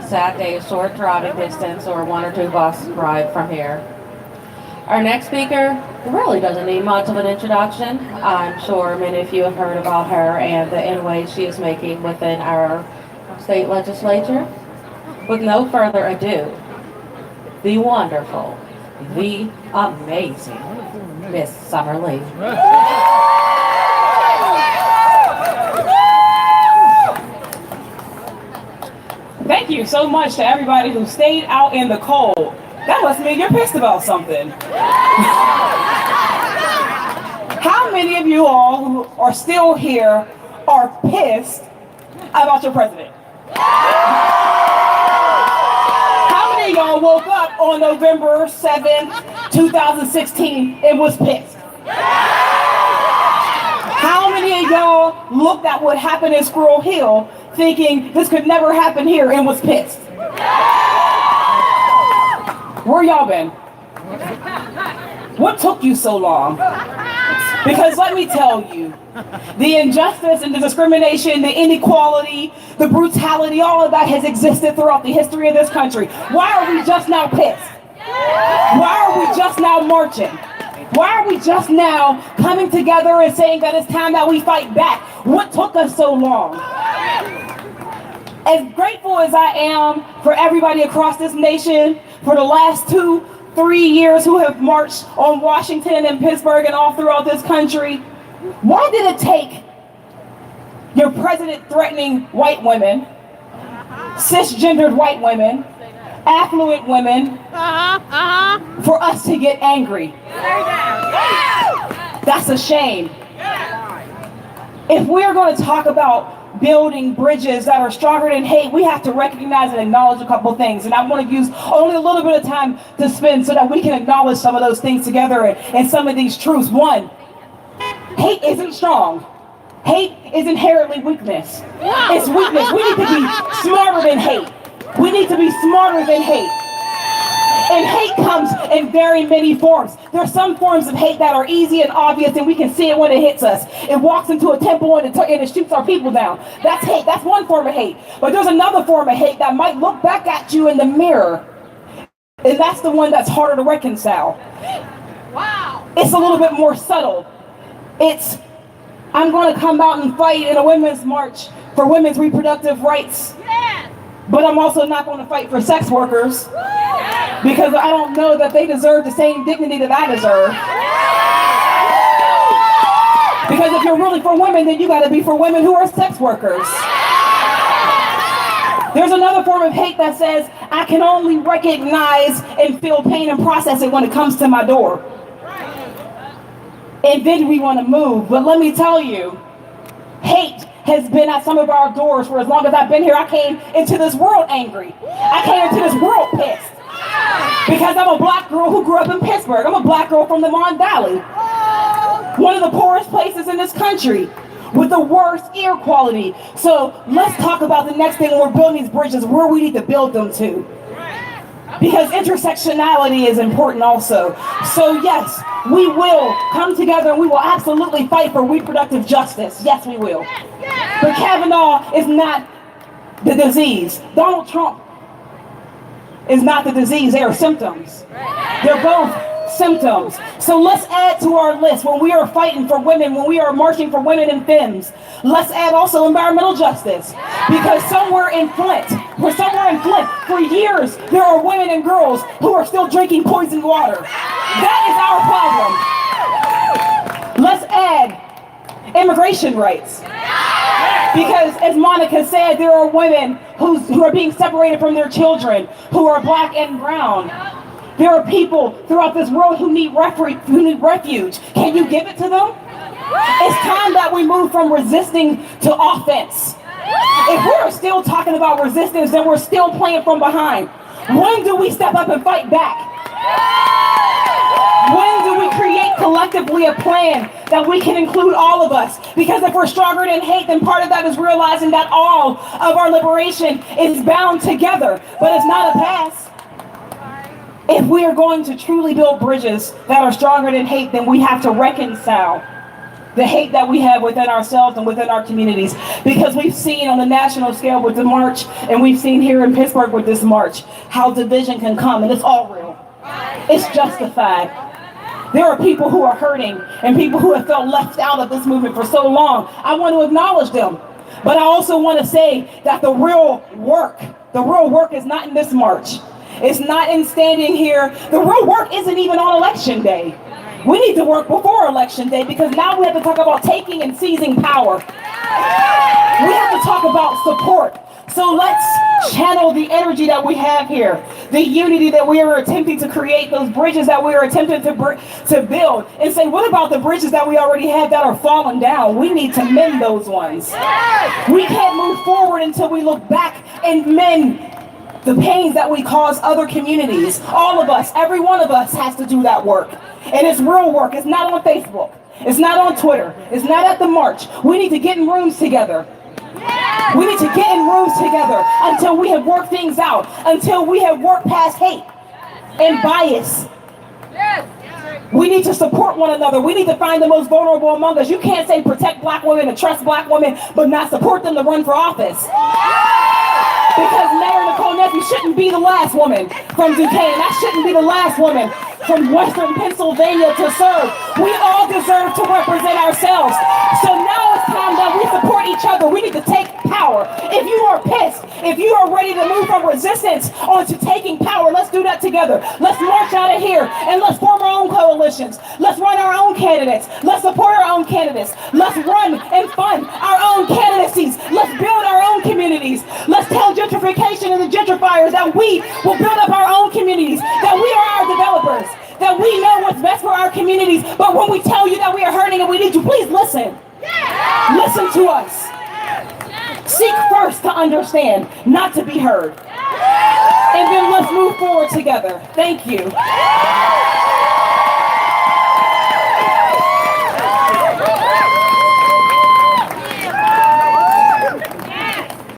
B: Sad day, a short driving distance or 1 or 2 bus ride from here. Our next speaker really doesn't need much of an introduction. I'm sure many of you have heard about her and the inroads she is making within our state legislature. With no further ado, the wonderful, the amazing Miss Summer Lee.
L: Thank you so much to everybody who stayed out in the cold. That must mean you're pissed about something. How many of you all who are still here are pissed about your president? How many of y'all woke up on November 7th, 2016 and was pissed? How many of y'all looked at what happened in Squirrel Hill thinking this could never happen here and was pissed? Where y'all been? What took you so long? Because let me tell you, the injustice and the discrimination, the inequality, the brutality, all of that has existed throughout the history of this country. Why are we just now pissed? Why are we just now marching? Why are we just now coming together and saying that it's time that we fight back? What took us so long? As grateful as I am for everybody across this nation for the last 2-3 years who have marched on Washington and Pittsburgh and all throughout this country, why did it take your president threatening white women, cisgendered white women, affluent women, for us to get angry? That's a shame. If we're going to talk about building bridges that are stronger than hate, we have to recognize and acknowledge a couple things. And I want to use only a little bit of time to spend so that we can acknowledge some of those things together and some of these truths. One, hate isn't strong. Hate is inherently weakness. It's weakness. We need to be smarter than hate. We need to be smarter than hate. And hate comes in very many forms. There are some forms of hate that are easy and obvious, and we can see it when it hits us. It walks into a temple and it shoots our people down. That's hate. That's one form of hate. But there's another form of hate that might look back at you in the mirror, and that's the one that's harder to reconcile. Wow. It's a little bit more subtle. It's, I'm going to come out and fight in a women's march for women's reproductive rights. But I'm also not going to fight for sex workers because I don't know that they deserve the same dignity that I deserve. Because if you're really for women, then you got to be for women who are sex workers. There's another form of hate that says I can only recognize and feel pain and process it when it comes to my door. And then we want to move. But let me tell you, hate has been at some of our doors for as long as I've been here. I came into this world angry. I came into this world pissed. Because I'm a black girl who grew up in Pittsburgh. I'm a black girl from the Mon Valley. One of the poorest places in this country with the worst air quality. So let's talk about the next thing when we're building these bridges, where we need to build them to. Because intersectionality is important also. So yes, we will come together and we will absolutely fight for reproductive justice. Yes, we will. But Kavanaugh is not the disease. Donald Trump is not the disease. They are symptoms. They're both symptoms. So let's add to our list when we are fighting for women, when we are marching for women and femmes, let's add also environmental justice. Because somewhere in Flint, for years, there are women and girls who are still drinking poisoned water. That is our problem. Let's add immigration rights. Because as Monica said, there are women who are being separated from their children, who are black and brown. There are people throughout this world who need refuge. Can you give it to them? It's time that we move from resisting to offense. If we're still talking about resistance, then we're still playing from behind. When do we step up and fight back? When do we create collectively a plan that we can include all of us? Because if we're stronger than hate, then part of that is realizing that all of our liberation is bound together, but it's not a pass. If we are going to truly build bridges that are stronger than hate, then we have to reconcile the hate that we have within ourselves and within our communities. Because we've seen on the national scale with the march, and we've seen here in Pittsburgh with this march, how division can come, and it's all real. It's justified. There are people who are hurting and people who have felt left out of this movement for so long. I want to acknowledge them. But I also want to say that the real work is not in this march. It's not in standing here. The real work isn't even on election day. We need to work before election day, because now we have to talk about taking and seizing power. We have to talk about support. So let's channel the energy that we have here, the unity that we are attempting to create, those bridges that we are attempting to build, and say, what about the bridges that we already have that are falling down? We need to mend those ones. We can't move forward until we look back and mend the pains that we cause other communities. All of us, every one of us has to do that work. And it's real work. It's not on Facebook. It's not on Twitter. It's not at the march. We need to get in rooms together. We need to get in rooms together until we have worked things out, until we have worked past hate and bias. We need to support one another. We need to find the most vulnerable among us. You can't say protect black women and trust black women, but not support them to run for office. Because Mayor Nicole Nesby shouldn't be the last woman from Duquesne. That shouldn't be the last woman from Western Pennsylvania to serve. We all deserve to represent ourselves. So now it's time that we support each other. We need to take power. If you are pissed, if you are ready to move from resistance onto taking power, let's do that together. Let's march out of here and let's form our own coalitions. Let's run our own candidates. Let's support our own candidates. Let's run and fund our own candidacies. Let's build our own communities. Let's tell gentrification and the gentrifiers that we will build up our own communities, that we are our developers, that we know what's best for our communities. But when we tell you that we are hurting and we need you, please listen. Listen to us. Seek first to understand, not to be heard. And then let's move forward together. Thank you.